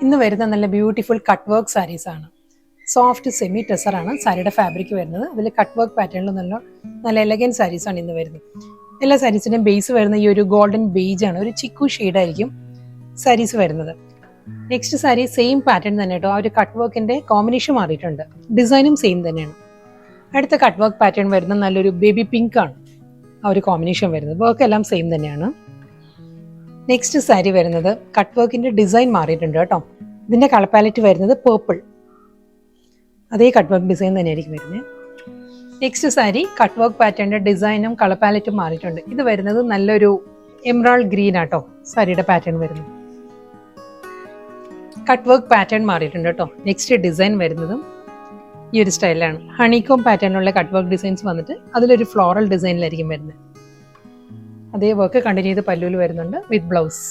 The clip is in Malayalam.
ഇന്ന് വരുന്ന നല്ല ബ്യൂട്ടിഫുൾ കട്ട് വർക്ക് സാരീസ് ആണ്. സോഫ്റ്റ് സെമി ടെസറാണ് സാരിയുടെ ഫാബ്രിക് വരുന്നത്. അതിൽ കട്ട് വർക്ക് പാറ്റേണിൽ നല്ല എലഗൻ സാരീസ് ആണ് ഇന്ന് വരുന്നത്. എല്ലാ സാരീസിൻ്റെയും ബേസ് വരുന്ന ഈ ഒരു ഗോൾഡൻ ബേജ് ആണ്, ഒരു ചിക്കു ഷെയ്ഡായിരിക്കും സാരീസ് വരുന്നത്. നെക്സ്റ്റ് സാരി സെയിം പാറ്റേൺ തന്നെ കേട്ടോ, ആ ഒരു കട്ട് വർക്കിന്റെ കോമ്പിനേഷൻ മാറിയിട്ടുണ്ട്, ഡിസൈനും സെയിം തന്നെയാണ്. അടുത്ത കട്ട് വർക്ക് പാറ്റേൺ വരുന്ന നല്ലൊരു ബേബി പിങ്ക് ആണ് ആ ഒരു കോമ്പിനേഷൻ വരുന്നത്. വർക്ക് എല്ലാം സെയിം തന്നെയാണ്. നെക്സ്റ്റ് സാരി വരുന്നത് കട്ട് വർക്കിന്റെ ഡിസൈൻ മാറിയിട്ടുണ്ട് കേട്ടോ. ഇതിന്റെ കളർ പാലറ്റ് വരുന്നത് പേർപ്പിൾ, അതേ കട്ട് വർക്ക് ഡിസൈൻ തന്നെയായിരിക്കും വരുന്നത്. നെക്സ്റ്റ് സാരി കട്ട് വർക്ക് പാറ്റേണിന്റെ ഡിസൈനും കളർ പാലറ്റും മാറിയിട്ടുണ്ട്. ഇത് വരുന്നത് നല്ലൊരു എമറാൾഡ് ഗ്രീൻ ആട്ടോ സാരിയുടെ പാറ്റേൺ വരുന്നത്. കട്ട് വർക്ക് പാറ്റേൺ മാറിയിട്ടുണ്ട് കേട്ടോ. നെക്സ്റ്റ് ഡിസൈൻ വരുന്നതും ഈ ഒരു സ്റ്റൈലാണ്. ഹണികോം പാറ്റേണിലുള്ള കട്ട് വർക്ക് ഡിസൈൻസ് വന്നിട്ട് അതിലൊരു ഫ്ലോറൽ ഡിസൈനിലായിരിക്കും വരുന്നത്. അതേ വർക്ക് കണ്ടിന്യൂ ചെയ്ത് പല്ലുവിൽ വരുന്നുണ്ട് വിത്ത് ബ്ലൗസ്.